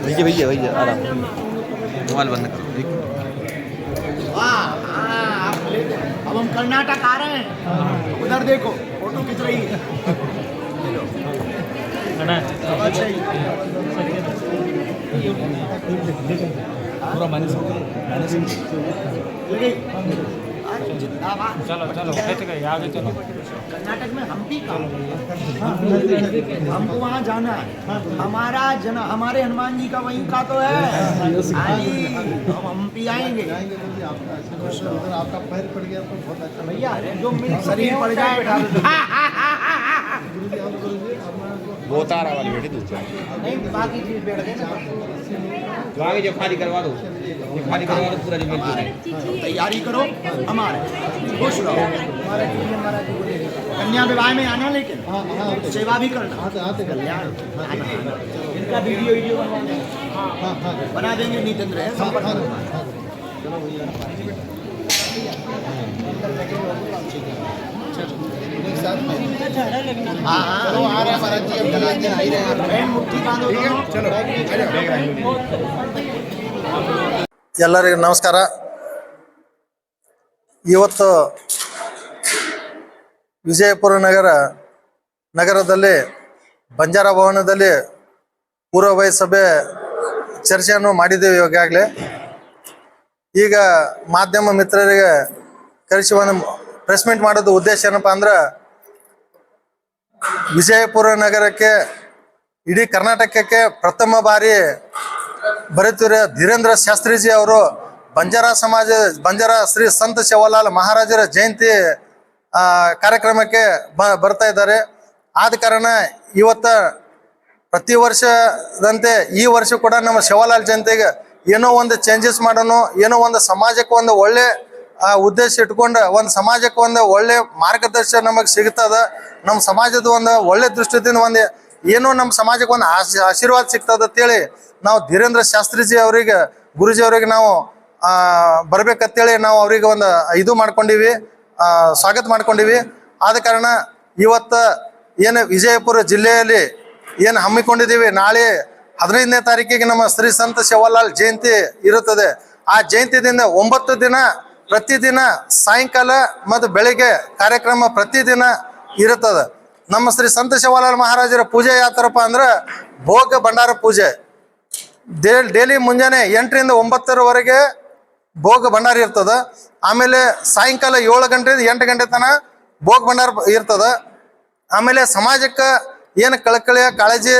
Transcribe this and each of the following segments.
भैया भैया भैया आराम, मोबाइल बंद करो। अब हम कर्नाटक आ रहे हैं, उधर देखो फोटो खींच रही है। पूरा माइनस हो गया। चलो चलो आगे चलो। कर्नाटक में हम्पी का हमको वहाँ जाना है। हमारे हनुमान जी का वहीं का तो है। हम हम्पी आएंगे। आपका पैर पड़ गया तो बहुत अच्छा भैया, जो शरीर पड़ जाए वो तारा वाली बेटी तू नहीं, बाकी चीज बैठ गए ना। तो आगे जो खाली करवा दो, ये खाली करवा दो पूरा जमीन पूरा। तैयारी करो, हमारे खुश रहो। कन्या विवाह में आना, लेकिन सेवा भी करना। कल्याण इनका वीडियो बना देंगे, नीतेंद्र है संपर्क। ಎಲ್ಲರಿಗೂ ನಮಸ್ಕಾರ. ಇವತ್ತು ವಿಜಯಪುರ ನಗರದಲ್ಲಿ ಬಂಜಾರ ಭವನದಲ್ಲಿ ಪೂರ್ವಭಾವಿ ಸಭೆ ಚರ್ಚೆಯನ್ನು ಮಾಡಿದ್ದೇವೆ ಈಗಾಗಲೇ. ಈಗ ಮಾಧ್ಯಮ ಮಿತ್ರರಿಗೆ ಕರೆಸಿ ಒಂದು ಪ್ರೆಸ್ ಮೀಟ್ ಮಾಡೋದು ಉದ್ದೇಶ ಏನಪ್ಪ ಅಂದ್ರೆ, ವಿಜಯಪುರ ನಗರಕ್ಕೆ ಇಡೀ ಕರ್ನಾಟಕಕ್ಕೆ ಪ್ರಥಮ ಬಾರಿ ಬರುತ್ತಿರೋ ಧೀರೇಂದ್ರ ಶಾಸ್ತ್ರೀಜಿ ಅವರು ಬಂಜಾರ ಶ್ರೀ ಸಂತ ಸೇವಾಲಾಲ್ ಮಹಾರಾಜರ ಜಯಂತಿ ಕಾರ್ಯಕ್ರಮಕ್ಕೆ ಬರ್ತಾ ಇದ್ದಾರೆ. ಆದ ಕಾರಣ ಇವತ್ತು ಪ್ರತಿ ವರ್ಷದಂತೆ ಈ ವರ್ಷ ಕೂಡ ನಮ್ಮ ಸೇವಾಲಾಲ್ ಜಯಂತಿಗೆ ಏನೋ ಒಂದು ಚೇಂಜಸ್ ಮಾಡೋಣ, ಏನೋ ಒಂದು ಸಮಾಜಕ್ಕೆ ಒಂದು ಒಳ್ಳೆ ಉದ್ದೇಶ ಇಟ್ಕೊಂಡು ಒಂದು ಸಮಾಜಕ್ಕೆ ಒಂದು ಒಳ್ಳೆ ಮಾರ್ಗದರ್ಶನ ನಮಗೆ ಸಿಗ್ತದ. ನಮ್ಮ ಸಮಾಜದ ಒಂದು ಒಳ್ಳೆ ದೃಷ್ಟಿಯಿಂದ ಒಂದು ಏನೋ ನಮ್ಮ ಸಮಾಜಕ್ಕೆ ಒಂದು ಆಶೀರ್ವಾದ ಸಿಗ್ತದ ಅಂತೇಳಿ ನಾವು ಧೀರೇಂದ್ರ ಶಾಸ್ತ್ರೀಜಿ ಅವರಿಗೆ, ಗುರುಜಿ ಅವರಿಗೆ ನಾವು ಬರ್ಬೇಕಂತೇಳಿ ನಾವು ಅವ್ರಿಗೆ ಒಂದು ಇದು ಮಾಡ್ಕೊಂಡಿವಿ, ಸ್ವಾಗತ ಮಾಡ್ಕೊಂಡಿವಿ. ಆದ ಕಾರಣ ಇವತ್ತು ಏನು ವಿಜಯಪುರ ಜಿಲ್ಲೆಯಲ್ಲಿ ಏನು ಹಮ್ಮಿಕೊಂಡಿದ್ದೀವಿ, ನಾಳೆ 15ನೇ ತಾರೀಕಿಗೆ ನಮ್ಮ ಶ್ರೀ ಸಂತ ಸೇವಾಲಾಲ್ ಜಯಂತಿ ಇರುತ್ತದೆ. ಆ ಜಯಂತಿದಿಂದ 9 ದಿನ ಪ್ರತಿದಿನ ಸಾಯಂಕಾಲ ಮತ್ತು ಬೆಳಿಗ್ಗೆ ಕಾರ್ಯಕ್ರಮ ಪ್ರತಿದಿನ ಇರುತ್ತದೆ. ನಮ್ಮ ಶ್ರೀ ಸಂತ ಸೇವಾಲಾಲ್ ಮಹಾರಾಜರ ಪೂಜೆ ಯಾವ ಥರಪ್ಪ ಅಂದ್ರೆ, ಭೋಗ ಭಂಡಾರ ಪೂಜೆ ಡೈಲಿ ಮುಂಜಾನೆ 8ರಿಂದ 9ರವರೆಗೆ ಭೋಗ ಭಂಡಾರ ಇರ್ತದ. ಆಮೇಲೆ ಸಾಯಂಕಾಲ 7 ಗಂಟೆಯಿಂದ 8 ಗಂಟೆ ತನಕ ಭೋಗ ಭಂಡಾರ ಇರ್ತದ. ಆಮೇಲೆ ಸಮಾಜಕ್ಕೆ ಏನು ಕಳಕಳಿಯ ಕಾಳಜಿ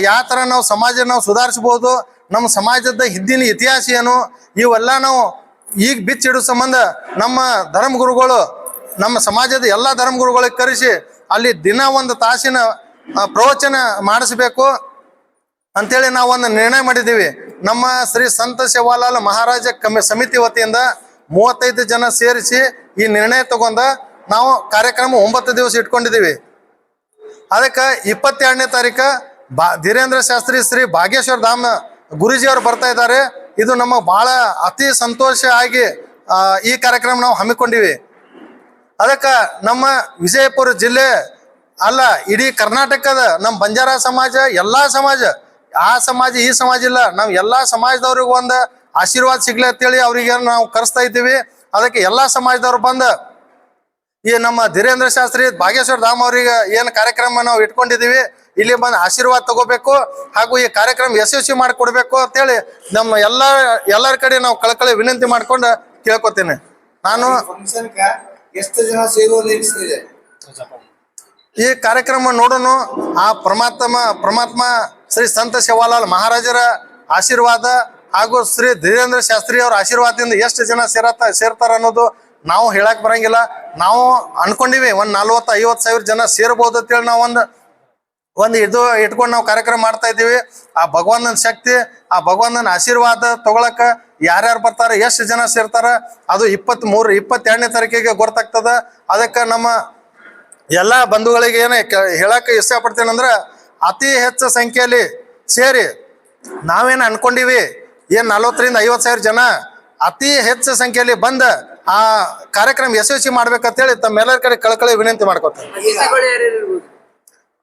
ಯಾವ ಥರ ನಾವು ಸಮಾಜ ನಾವು ಸುಧಾರಿಸ್ಬೋದು, ನಮ್ಮ ಸಮಾಜದ ಹಿಂದಿನ ಇತಿಹಾಸ ಏನು, ಇವೆಲ್ಲ ನಾವು ಈಗ ಬಿಚ್ಚಿಡೋ ಸಂಬಂಧ ನಮ್ಮ ಧರ್ಮಗುರುಗಳು, ನಮ್ಮ ಸಮಾಜದ ಎಲ್ಲ ಧರ್ಮಗುರುಗಳಿಗೆ ಕರೆಸಿ ಅಲ್ಲಿ ದಿನ 1 ತಾಸಿನ ಪ್ರವಚನ ಮಾಡಿಸ್ಬೇಕು ಅಂತೇಳಿ ನಾವು ಒಂದು ನಿರ್ಣಯ ಮಾಡಿದ್ದೀವಿ. ನಮ್ಮ ಶ್ರೀ ಸಂತ ಸೇವಾಲಾಲ್ ಮಹಾರಾಜ ಸಮಿತಿ ವತಿಯಿಂದ 35 ಜನ ಸೇರಿಸಿ ಈ ನಿರ್ಣಯ ತಗೊಂಡ ನಾವು ಕಾರ್ಯಕ್ರಮ 9 ದಿವಸ ಇಟ್ಕೊಂಡಿದ್ದೀವಿ. ಅದಕ್ಕೆ 22ನೇ ತಾರೀಕು ಧೀರೇಂದ್ರ ಶಾಸ್ತ್ರಿ ಶ್ರೀ ಭಾಗ್ಯೇಶ್ವರ ಧಾಮ ಗುರುಜಿಯವರು ಬರ್ತಾ ಇದ್ದಾರೆ. ಇದು ನಮ್ಮ ಭಾಳ ಅತಿ ಸಂತೋಷ ಆಗಿ ಈ ಕಾರ್ಯಕ್ರಮ ನಾವು ಹಮ್ಮಿಕೊಂಡಿವಿ. ಅದಕ್ಕೆ ನಮ್ಮ ವಿಜಯಪುರ ಜಿಲ್ಲೆ ಅಲ್ಲ, ಇಡೀ ಕರ್ನಾಟಕದ ನಮ್ಮ ಬಂಜಾರ ಸಮಾಜ, ಎಲ್ಲ ಸಮಾಜ, ಆ ಸಮಾಜ ಈ ಸಮಾಜ ಇಲ್ಲ, ನಾವು ಎಲ್ಲ ಸಮಾಜದವ್ರಿಗೆ ಒಂದು ಆಶೀರ್ವಾದ ಸಿಗ್ಲಿ ಅಂತೇಳಿ ಅವ್ರಿಗೆ ನಾವು ಕರೆಸ್ತಾ ಇದ್ದೀವಿ. ಅದಕ್ಕೆ ಎಲ್ಲ ಸಮಾಜದವ್ರು ಬಂದು ಈ ನಮ್ಮ ಧೀರೇಂದ್ರ ಶಾಸ್ತ್ರಿ ಭಾಗ್ಯೇಶ್ವರ ಧಾಮ್ ಅವ್ರಿಗೆ ಏನು ಕಾರ್ಯಕ್ರಮ ನಾವು ಇಟ್ಕೊಂಡಿದ್ದೀವಿ, ಇಲ್ಲಿ ಬಂದು ಆಶೀರ್ವಾದ ತಗೋಬೇಕು, ಹಾಗೂ ಈ ಕಾರ್ಯಕ್ರಮ ಯಶಸ್ವಿ ಮಾಡಿಕೊಡ್ಬೇಕು ಅಂತೇಳಿ ನಮ್ಮ ಎಲ್ಲರ ಕಡೆ ನಾವು ಕಳಕಳಿ ವಿನಂತಿ ಮಾಡ್ಕೊಂಡು ಕೇಳ್ಕೊತೀನಿ. ನಾನು ಎಷ್ಟು ಜನ ಸೇರುವಲ್ಲಿದೆ ಈ ಕಾರ್ಯಕ್ರಮ ನೋಡೋಣ. ಆ ಪರಮಾತ್ಮ ಶ್ರೀ ಸಂತ ಸೇವಾಲಾಲ್ ಮಹಾರಾಜರ ಆಶೀರ್ವಾದ ಹಾಗೂ ಶ್ರೀ ಧೀರೇಂದ್ರ ಶಾಸ್ತ್ರಿ ಅವರ ಆಶೀರ್ವಾದದಿಂದ ಎಷ್ಟು ಜನ ಸೇರ್ತಾರ ಅನ್ನೋದು ನಾವು ಹೇಳಕ್ ಬರಂಗಿಲ್ಲ. ನಾವು ಅನ್ಕೊಂಡಿವಿ ಒಂದು 40-50 ಸಾವಿರ ಜನ ಸೇರ್ಬೋದು ಅಂತೇಳಿ ನಾವು ಒಂದು ಇದು ಇಟ್ಕೊಂಡು ನಾವು ಕಾರ್ಯಕ್ರಮ ಮಾಡ್ತಾ ಇದ್ದೀವಿ. ಆ ಭಗವಂತನ ಶಕ್ತಿ, ಆ ಭಗವಂತನ ಆಶೀರ್ವಾದ ತಗೊಳಕ ಯಾರ್ಯಾರು ಬರ್ತಾರೆ, ಎಷ್ಟು ಜನ ಸೇರ್ತಾರ, ಅದು 22ನೇ ತಾರೀಕಿಗೆ ಗೊತ್ತಾಗ್ತದ. ಅದಕ್ಕೆ ನಮ್ಮ ಎಲ್ಲ ಬಂಧುಗಳಿಗೆ ಏನು ಹೇಳಕ್ಕೆ ಇಷ್ಟಪಡ್ತೇನೆ ಅಂದ್ರೆ, ಅತಿ ಹೆಚ್ಚು ಸಂಖ್ಯೆಯಲ್ಲಿ ಸೇರಿ ನಾವೇನು ಅನ್ಕೊಂಡಿವಿ, ಏನು 40ರಿಂದ 50 ಸಾವಿರ ಜನ ಅತಿ ಹೆಚ್ಚು ಸಂಖ್ಯೆಯಲ್ಲಿ ಬಂದ ಆ ಕಾರ್ಯಕ್ರಮ ಯಶಸ್ವಿ ಮಾಡ್ಬೇಕಂತೇಳಿ ತಮ್ಮೆಲ್ಲರ ಕಡೆ ಕಳಕಳಿ ವಿನಂತಿ ಮಾಡ್ಕೊತಾರೆ.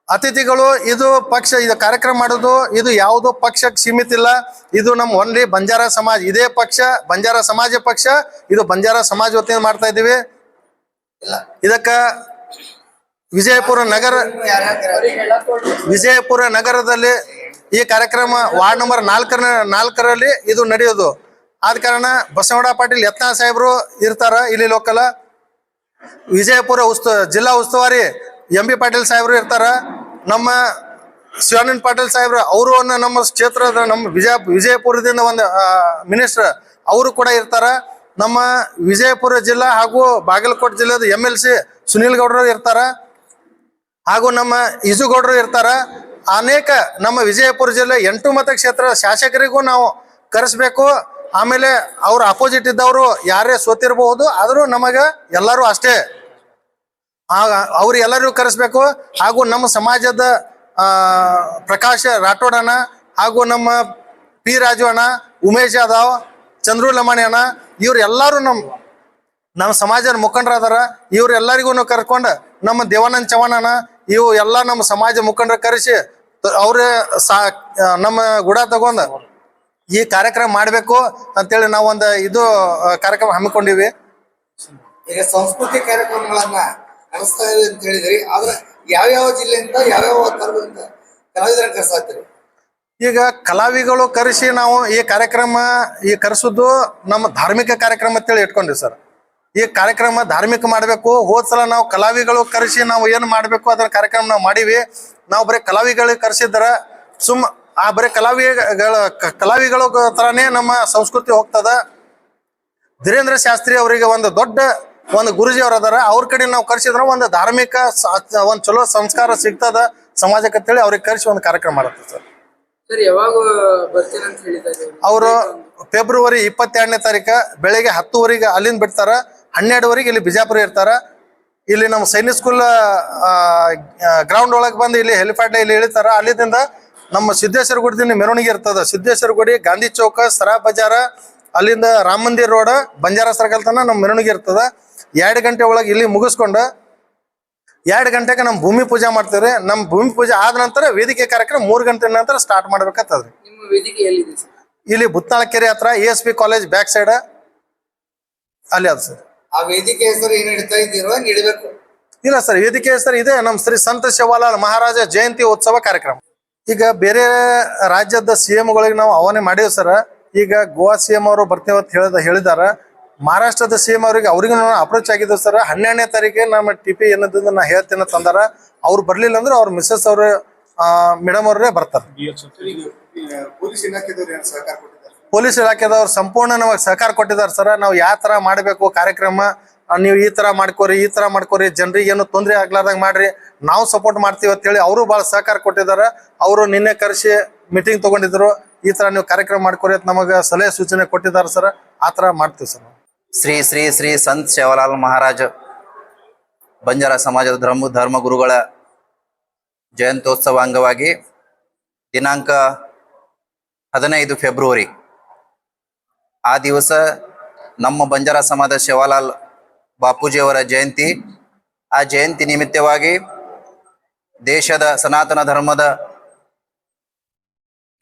ಅತಿಥಿಗಳು ಇದು ಪಕ್ಷ ಇದು ಕಾರ್ಯಕ್ರಮ ಮಾಡೋದು ಇದು ಯಾವುದೋ ಪಕ್ಷಕ್ಕೆ ಸೀಮಿತ ಇಲ್ಲ. ಇದು ನಮ್ಮ ಓನ್ಲಿ ಬಂಜಾರ ಸಮಾಜ, ಇದೇ ಪಕ್ಷ ಬಂಜಾರ ಸಮಾಜ ಪಕ್ಷ, ಇದು ಬಂಜಾರ ಸಮಾಜ ವತಿಯಿಂದ ಮಾಡ್ತಾ ಇದ್ದೀವಿ. ಇದಕ್ಕ ವಿಜಯಪುರ ನಗರದಲ್ಲಿ ಈ ಕಾರ್ಯಕ್ರಮ ವಾರ್ಡ್ ನಂಬರ್ 4ರಲ್ಲಿ ಇದು ನಡೆಯೋದು. ಆದ ಕಾರಣ ಬಸವಣ್ಣ ಪಾಟೀಲ್ ಯತ್ನಾಳ್ ಸಾಹೇಬರು ಇರ್ತಾರ ಇಲ್ಲಿ ಲೋಕಲ್. ವಿಜಯಪುರ ಜಿಲ್ಲಾ ಉಸ್ತುವಾರಿ ಎಂ ಬಿ ಪಾಟೀಲ್ ಸಾಹೇಬರು ಇರ್ತಾರ. ನಮ್ಮ ಶಿವಾನಂದ ಪಾಟೀಲ್ ಸಾಹೇಬ್ರು ಅವರು ನಮ್ಮ ಕ್ಷೇತ್ರದ ನಮ್ಮ ವಿಜಯಪುರದಿಂದ ಒಂದು ಮಿನಿಸ್ಟರ್ ಅವರು ಕೂಡ ಇರ್ತಾರ. ನಮ್ಮ ವಿಜಯಪುರ ಜಿಲ್ಲಾ ಹಾಗೂ ಬಾಗಲಕೋಟೆ ಜಿಲ್ಲೆದ MLC ಸುನೀಲ್ ಗೌಡರು ಇರ್ತಾರ, ಹಾಗೂ ನಮ್ಮ ಈಜುಗೌಡರು ಇರ್ತಾರ. ಅನೇಕ ನಮ್ಮ ವಿಜಯಪುರ ಜಿಲ್ಲೆ 8 ಮತಕ್ಷೇತ್ರ ಶಾಸಕರಿಗೂ ನಾವು ಕರೆಸ್ಬೇಕು. ಆಮೇಲೆ ಅವ್ರ ಅಪೋಸಿಟ್ ಇದ್ದವರು ಯಾರೇ ಸೋತಿರಬಹುದು, ಆದರೂ ನಮಗ ಎಲ್ಲರೂ ಅಷ್ಟೇ, ಅವ್ರು ಎಲ್ಲರಿಗೂ ಕರೆಸ್ಬೇಕು. ಹಾಗೂ ನಮ್ಮ ಸಮಾಜದ ಪ್ರಕಾಶ್ ರಾಠೋಡಣ್ಣ ಹಾಗೂ ನಮ್ಮ ಪಿ ರಾಜು ಅಣ್ಣ, ಉಮೇಶ್ ಯಾದವ್, ಚಂದ್ರು ಲಮಾಣಿ ಅಣ್ಣ, ಇವ್ರು ಎಲ್ಲರೂ ನಮ್ಮ ಸಮಾಜದ ಮುಖಂಡರದಾರ. ಇವ್ರೆಲ್ಲರಿಗೂ ಕರ್ಕೊಂಡು ನಮ್ಮ ದೇವಾನಂದ್ ಚವಾಣ್ ಅಣ್ಣ, ಇವು ಎಲ್ಲ ನಮ್ಮ ಸಮಾಜ ಮುಖಂಡರ ಕರೆಸಿ ಅವ್ರೇ ನಮ್ಮ ಗುಡ ತಗೊಂಡ್ ಈ ಕಾರ್ಯಕ್ರಮ ಮಾಡಬೇಕು ಅಂತೇಳಿ ನಾವೊಂದು ಇದು ಕಾರ್ಯಕ್ರಮ ಹಮ್ಮಿಕೊಂಡಿವಿ. ಈಗ ಸಂಸ್ಕೃತಿ ಕಾರ್ಯಕ್ರಮಗಳನ್ನ ನಡೆಸ್ತಾ ಇದೆ ಅಂತ ಹೇಳಿದ್ರಿ, ಆದ್ರೆ ಯಾವ್ಯಾವ ಜಿಲ್ಲೆಯಿಂದ ಯಾವ್ಯಾವ ತರದಿಂದ ಕಲಾವಿದರನ್ನ ಕರೆಸಾಗ್ತೀರಿ? ಈಗ ಕಲಾವಿಗಳು ಕರೆಸಿ ನಾವು ಈ ಕಾರ್ಯಕ್ರಮ ಕರೆಸೋದು ನಮ್ಮ ಧಾರ್ಮಿಕ ಕಾರ್ಯಕ್ರಮ ಅಂತೇಳಿ ಇಟ್ಕೊಂಡಿವಿ ಸರ್. ಈ ಕಾರ್ಯಕ್ರಮ ಧಾರ್ಮಿಕ ಮಾಡಬೇಕು. ಹೋದ್ಸಲ ನಾವು ಕಲಾವಿಗಳು ಕರೆಸಿ ನಾವು ಏನು ಮಾಡಬೇಕು ಅದರ ಕಾರ್ಯಕ್ರಮ ನಾವು ಮಾಡೀವಿ. ನಾವು ಬರೀ ಕಲಾವಿಗಳಿಗೆ ಕರೆಸಿದ್ರ ಬರೀ ಕಲಾವಿಗಳ ತರಾನೇ ನಮ್ಮ ಸಂಸ್ಕೃತಿ ಹೋಗ್ತದ. ಧೀರೇಂದ್ರ ಶಾಸ್ತ್ರಿ ಅವರಿಗೆ ಒಂದು ದೊಡ್ಡ ಗುರುಜಿ ಅವ್ರ ಅದಾರ, ಅವ್ರ ಕಡೆ ನಾವು ಕರೆಸಿದ್ರ ಒಂದು ಧಾರ್ಮಿಕ ಒಂದು ಚಲೋ ಸಂಸ್ಕಾರ ಸಿಗ್ತದ ಸಮಾಜಕ್ಕೆ ಅಂತೇಳಿ ಅವ್ರಿಗೆ ಕರೆಸಿ ಒಂದು ಕಾರ್ಯಕ್ರಮ ಮಾಡುತ್ತೆ ಸರ್. ಅವರು ಫೆಬ್ರವರಿ 22ನೇ ತಾರೀಕು ಬೆಳಿಗ್ಗೆ 10 ಅಲ್ಲಿಂದ ಬಿಡ್ತಾರ, 12 ಇಲ್ಲಿ ಬಿಜಾಪುರ ಇರ್ತಾರ. ಇಲ್ಲಿ ನಮ್ಮ ಸೈನಿಕ್ ಸ್ಕೂಲ್ ಗ್ರೌಂಡ್ ಒಳಗೆ ಬಂದು ಇಲ್ಲಿ ಹೆಲಿಪ್ಯಾಡ್ ಇಲ್ಲಿ ಇಳಿತಾರ. ಅಲ್ಲಿಂದ ನಮ್ಮ ಸಿದ್ದೇಶ್ವರ ಗುಡಿದಿಂದ ಮೆರವಣಿಗೆ ಇರ್ತದ. ಸಿದ್ದೇಶ್ವರ ಗುಡಿ, ಗಾಂಧಿ ಚೌಕ, ಸರಾ ಬಜಾರ, ಅಲ್ಲಿಂದ ರಾಮ ಮಂದಿರ್ ರೋಡ್, ಬಂಜಾರ ಸರ್ಕಲ್ ತನ ನಮ್ಮ ಮೆರವಣಿಗೆ ಇರ್ತದ. 2 ಗಂಟೆ ಒಳಗೆ ಇಲ್ಲಿ ಮುಗಿಸ್ಕೊಂಡು 2 ಗಂಟೆಗೆ ನಮ್ಮ ಭೂಮಿ ಪೂಜೆ ಮಾಡ್ತೇವ್ರಿ. ನಮ್ಮ ಭೂಮಿ ಪೂಜೆ ಆದ ನಂತರ ವೇದಿಕೆ ಕಾರ್ಯಕ್ರಮ 3 ಗಂಟೆ ನಂತರ ಸ್ಟಾರ್ಟ್ ಮಾಡ್ಬೇಕತ್ತದ್ರಿ. ಇಲ್ಲಿ ಬುತ್ನಾಳಕೆರೆ ಹತ್ರ ASP ಕಾಲೇಜ್ ಬ್ಯಾಕ್ ಸೈಡ್ ಅಲ್ಲಿ ಅದ ಸರ್. ಆ ವೇದಿಕೆ ಹೆಸರು ಏನ್ ಇಡ್ತಾ ಇದ್ದೀರೋ ನೀಡಬೇಕು? ಇಲ್ಲ ಸರ್, ವೇದಿಕೆ ಹೆಸರು ಇದೆ ನಮ್ಮ ಶ್ರೀ ಸಂತ ಶಿವಲಾಲ್ ಮಹಾರಾಜ ಜಯಂತಿ ಉತ್ಸವ ಕಾರ್ಯಕ್ರಮ. ಈಗ ಬೇರೆ ರಾಜ್ಯದ CM-ಗಳಿಗೆ ನಾವು ಆಹ್ವಾನ ಮಾಡೀವಿ ಸರ್. ಈಗ ಗೋವಾ CM ಅವರು ಬರ್ತೇವೆ ಹೇಳಿದಾರ. ಮಹಾರಾಷ್ಟ್ರದ CM ಅವ್ರಿಗೆ ನಾವು ಅಪ್ರೋಚ್ ಆಗಿದ್ದೇವೆ ಸರ್. 12ನೇ ತಾರೀಕಿಗೆ ನಮ್ಮ TP ಏನದ ನಾ ಹೇಳ್ತೇನೆ ತಂದಾರ. ಅವ್ರು ಬರ್ಲಿಲ್ಲ ಅಂದ್ರೆ ಅವ್ರ ಮಿಸ್ಸಸ್ ಅವ್ರ ಮೇಡಮ್ ಅವ್ರೇ ಬರ್ತಾರೆ. ಪೊಲೀಸ್ ಇಲಾಖೆದವ್ರು ಸಂಪೂರ್ಣ ನಮಗೆ ಸಹಕಾರ ಕೊಟ್ಟಿದ್ದಾರೆ ಸರ್. ನಾವು ಯಾವ ತರ ಮಾಡಬೇಕು ಕಾರ್ಯಕ್ರಮ, ನೀವು ಈ ತರ ಮಾಡ್ಕೋರಿ, ಜನರಿಗೆ ಏನು ತೊಂದರೆ ಆಗ್ಲಾರ್ದಂಗ್ ಮಾಡ್ರಿ, ನಾವು ಸಪೋರ್ಟ್ ಮಾಡ್ತೀವಿ ಅಂತ ಹೇಳಿ ಅವರು ಬಹಳ ಸಹಕಾರ ಕೊಟ್ಟಿದ್ದಾರೆ. ಅವರು ನಿನ್ನೆ ಕರೆಸಿ ಮೀಟಿಂಗ್ ತಗೊಂಡಿದ್ರು. ಈ ತರ ನೀವು ಕಾರ್ಯಕ್ರಮ ಮಾಡ್ಕೋರಿ ಅಂತ ನಮಗೆ ಸಲಹೆ ಸೂಚನೆ ಕೊಟ್ಟಿದ್ದಾರೆ ಸರ್. ಆ ತರ ಮಾಡ್ತೀವಿ ಸರ್. ಶ್ರೀ ಶ್ರೀ ಶ್ರೀ ಸಂತ್ ಶಿವಲಾಲ್ ಮಹಾರಾಜ್ ಬಂಜಾರ ಸಮಾಜದ ಧರ್ಮ ಗುರುಗಳ ಜಯಂತ್ಯೋತ್ಸವ ಅಂಗವಾಗಿ ದಿನಾಂಕ 15 ಫೆಬ್ರವರಿ ಆ ದಿವಸ ನಮ್ಮ ಬಂಜಾರ ಸಮಾಜದ ಶಿವಲಾಲ್ ಬಾಪೂಜಿಯವರ ಜಯಂತಿ. ಆ ಜಯಂತಿ ನಿಮಿತ್ತವಾಗಿ ದೇಶದ ಸನಾತನ ಧರ್ಮದ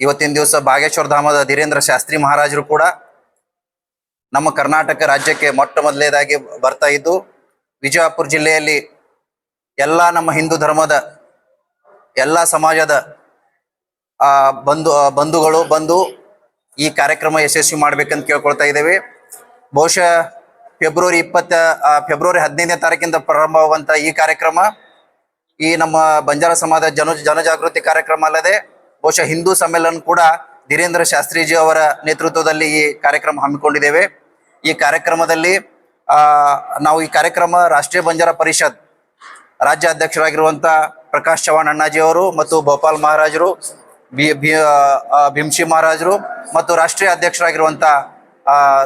ಇವತ್ತಿನ ದಿವಸ ಬಾಗೇಶ್ವರ ಧಾಮದ ಧೀರೇಂದ್ರ ಶಾಸ್ತ್ರಿ ಮಹಾರಾಜರು ಕೂಡ ನಮ್ಮ ಕರ್ನಾಟಕ ರಾಜ್ಯಕ್ಕೆ ಮೊಟ್ಟ ಮೊದಲನೇದಾಗಿ ಬರ್ತಾ ಇದ್ದು, ವಿಜಯಪುರ ಜಿಲ್ಲೆಯಲ್ಲಿ ಎಲ್ಲ ನಮ್ಮ ಹಿಂದೂ ಧರ್ಮದ ಎಲ್ಲ ಸಮಾಜದ ಬಂಧುಗಳು ಬಂದು ಈ ಕಾರ್ಯಕ್ರಮ ಯಶಸ್ವಿ ಮಾಡ್ಬೇಕಂತ ಕೇಳ್ಕೊಳ್ತಾ ಇದ್ದೇವೆ. ಬಹುಶಃ ಫೆಬ್ರವರಿ 15ನೇ ತಾರೀಕಿಂದ ಪ್ರಾರಂಭವಾಗುವಂತ ಈ ಕಾರ್ಯಕ್ರಮ ಈ ನಮ್ಮ ಬಂಜಾರ ಸಮಾಜ ಜನಜಾಗೃತಿ ಕಾರ್ಯಕ್ರಮ ಅಲ್ಲದೆ ಬಹುಶಃ ಹಿಂದೂ ಸಮ್ಮೇಳನ ಕೂಡ ಧೀರೇಂದ್ರ ಶಾಸ್ತ್ರೀಜಿ ಅವರ ನೇತೃತ್ವದಲ್ಲಿ ಈ ಕಾರ್ಯಕ್ರಮ ಹಮ್ಮಿಕೊಂಡಿದ್ದೇವೆ. ಈ ಕಾರ್ಯಕ್ರಮದಲ್ಲಿ ನಾವು ಈ ಕಾರ್ಯಕ್ರಮ ರಾಷ್ಟ್ರೀಯ ಬಂಜಾರ ಪರಿಷತ್ ರಾಜ್ಯ ಅಧ್ಯಕ್ಷರಾಗಿರುವಂತ ಪ್ರಕಾಶ್ ಚವಾಣ್ ಅಣ್ಣಾಜಿ ಅವರು ಮತ್ತು ಭೋಪಾಲ್ ಮಹಾರಾಜರು, ಭೀಮ್ಶಿ ಮಹಾರಾಜರು ಮತ್ತು ರಾಷ್ಟ್ರೀಯ ಅಧ್ಯಕ್ಷರಾಗಿರುವಂತ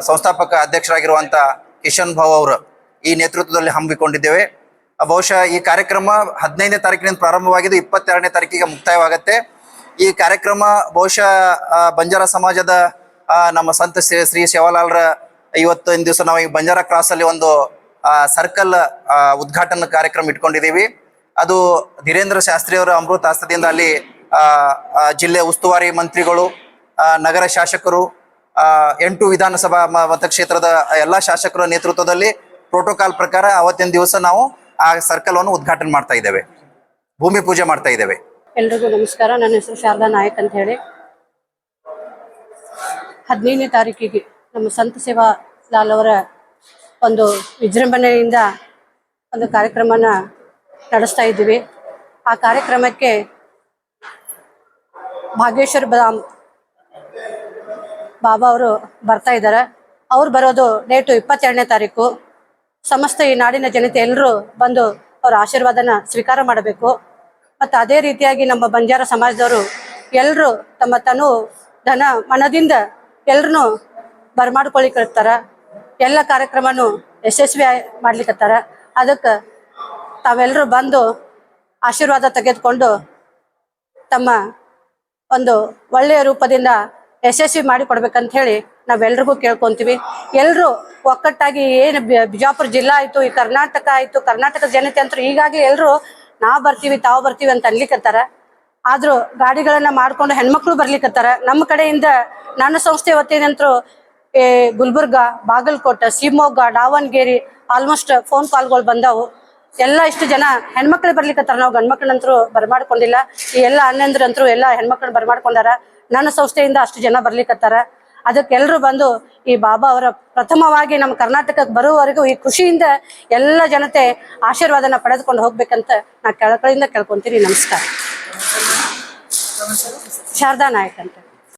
ಸಂಸ್ಥಾಪಕ ಅಧ್ಯಕ್ಷರಾಗಿರುವಂತ ಕಿಶನ್ ಭಾವ್ ಅವರು ಈ ನೇತೃತ್ವದಲ್ಲಿ ಹಮ್ಮಿಕೊಂಡಿದ್ದೇವೆ. ಬಹುಶಃ ಈ ಕಾರ್ಯಕ್ರಮ 15ನೇ ತಾರೀಕಿನಿಂದ ಪ್ರಾರಂಭವಾಗಿದ್ದು 22ನೇ ತಾರೀಕಿಗೆ ಮುಕ್ತಾಯವಾಗುತ್ತೆ. ಈ ಕಾರ್ಯಕ್ರಮ ಬಹುಶಃ ಬಂಜಾರ ಸಮಾಜದ ನಮ್ಮ ಸಂತ ಶ್ರೀ ಶಿವಲಾಲ್ರ ಇವತ್ತಿನ ದಿವಸ ನಾವು ಈ ಬಂಜಾರ ಕ್ರಾಸ್ ಅಲ್ಲಿ ಒಂದು ಸರ್ಕಲ್ ಉದ್ಘಾಟನಾ ಕಾರ್ಯಕ್ರಮ ಇಟ್ಕೊಂಡಿದ್ದೀವಿ. ಅದು ಧೀರೇಂದ್ರ ಶಾಸ್ತ್ರಿ ಅವರ ಅಮೃತ ಹಸ್ತದಿಂದ ಅಲ್ಲಿ ಜಿಲ್ಲೆ ಉಸ್ತುವಾರಿ ಮಂತ್ರಿಗಳು, ನಗರ ಶಾಸಕರು, 8 ವಿಧಾನಸಭಾ ಮತಕ್ಷೇತ್ರದ ಎಲ್ಲಾ ಶಾಸಕರ ನೇತೃತ್ವದಲ್ಲಿ ಪ್ರೋಟೋಕಾಲ್ ಪ್ರಕಾರ ಅವತ್ತಿನ ದಿವಸ ನಾವು ಆ ಸರ್ಕಲ್ ಅನ್ನು ಉದ್ಘಾಟನೆ ಮಾಡ್ತಾ ಇದ್ದೇವೆ, ಭೂಮಿ ಪೂಜೆ ಮಾಡ್ತಾ ಇದ್ದೇವೆ. ಎಲ್ರಿಗೂ ನಮಸ್ಕಾರ. ನನ್ನ ಹೆಸರು ಶಾರದಾ ನಾಯಕ್ ಅಂತ ಹೇಳಿ. 15ನೇ ತಾರೀಕಿಗೆ ನಮ್ಮ ಸಂತ ಸೇವಾ ಲಾಲ್ ಅವರ ಒಂದು ವಿಜೃಂಭಣೆಯಿಂದ ಒಂದು ಕಾರ್ಯಕ್ರಮನ ನಡೆಸ್ತಾ ಇದ್ದೀವಿ. ಆ ಕಾರ್ಯಕ್ರಮಕ್ಕೆ ಭಾಗೇಶ್ವರ್ ಬಾಬಾ ಅವರು ಬರ್ತಾ ಇದ್ದಾರೆ. ಅವ್ರು ಬರೋದು ಡೇಟು 22ನೇ ತಾರೀಕು. ಸಮಸ್ತ ಈ ನಾಡಿನ ಜನತೆ ಎಲ್ಲರೂ ಬಂದು ಅವರ ಆಶೀರ್ವಾದನ ಸ್ವೀಕಾರ ಮಾಡಬೇಕು. ಮತ್ತು ಅದೇ ರೀತಿಯಾಗಿ ನಮ್ಮ ಬಂಜಾರ ಸಮಾಜದವರು ಎಲ್ಲರೂ ತಮ್ಮ ತನು ಧನ ಮನದಿಂದ ಎಲ್ಲರೂ ಬರಮಾಡ್ಕೊಳಿಕತ್ತಾರ. ಎಲ್ಲ ಕಾರ್ಯಕ್ರಮನೂ ಯಶಸ್ವಿ ಮಾಡ್ಲಿಕ್ಕತ್ತಾರ. ಅದಕ್ಕೆ ತಾವೆಲ್ಲರೂ ಬಂದು ಆಶೀರ್ವಾದ ತೆಗೆದುಕೊಂಡು ತಮ್ಮ ಒಂದು ಒಳ್ಳೆಯ ರೂಪದಿಂದ ಯಶಸ್ವಿ ಮಾಡಿಕೊಡ್ಬೇಕಂತ ಹೇಳಿ ನಾವೆಲ್ರಿಗೂ ಕೇಳ್ಕೊತೀವಿ. ಎಲ್ಲರೂ ಒಕ್ಕಟ್ಟಾಗಿ ಏನು ಬಿಜಾಪುರ ಜಿಲ್ಲಾ ಆಯಿತು, ಈ ಕರ್ನಾಟಕ ಆಯಿತು, ಕರ್ನಾಟಕದ ಜನತೆ ಅಂತೂ ಹೀಗಾಗಿ ಎಲ್ಲರೂ ನಾವು ಬರ್ತೀವಿ ತಾವು ಬರ್ತೀವಿ ಅಂತ ಅನ್ಲಿಕ್ಕತ್ತಾರ. ಆದರೂ ಗಾಡಿಗಳನ್ನು ಮಾಡ್ಕೊಂಡು ಹೆಣ್ಮಕ್ಳು ಬರ್ಲಿಕ್ಕತ್ತಾರ. ನಮ್ಮ ಕಡೆಯಿಂದ ನನ್ನ ಸಂಸ್ಥೆ ವತಿಯಂತರೂ ಗುಲ್ಬರ್ಗ, ಬಾಗಲಕೋಟೆ, ಶಿವಮೊಗ್ಗ, ದಾವಣಗೆರೆ ಆಲ್ಮೋಸ್ಟ್ ಫೋನ್ ಕಾಲ್ಗಳು ಬಂದವು. ಎಲ್ಲ ಇಷ್ಟು ಜನ ಹೆಣ್ಮಕ್ಳು ಬರ್ಲಿಕ್ಕತ್ತಾರ. ನಾವು ಗಂಡು ಮಕ್ಳಂತರೂ ಬರಮಾಡ್ಕೊಂಡಿಲ್ಲ. ಈ ಎಲ್ಲ ಅಣ್ಣಂದ್ರಂತರೂ ಎಲ್ಲ ಹೆಣ್ಮಕ್ಳನ್ನ ಬರಮಾಡ್ಕೊಂಡಾರ. ನನ್ನ ಸಂಸ್ಥೆಯಿಂದ ಅಷ್ಟು ಜನ ಬರ್ಲಿಕ್ಕತ್ತಾರ. ಅದಕ್ಕೆಲ್ಲರೂ ಬಂದು ಈ ಬಾಬಾ ಅವರ ಪ್ರಥಮವಾಗಿ ನಮ್ಮ ಕರ್ನಾಟಕಕ್ಕೆ ಬರುವವರೆಗೂ ಈ ಖುಷಿಯಿಂದ ಎಲ್ಲ ಜನತೆ ಆಶೀರ್ವಾದನ ಪಡೆದುಕೊಂಡು ಹೋಗ್ಬೇಕಂತ ನಾ ಕೆಳಕಳಿಂದ ಕೇಳ್ಕೊಂತೀನಿ. ನಮಸ್ಕಾರ. ಶಾರದಾ ನಾಯಕ್ ಅಂತ.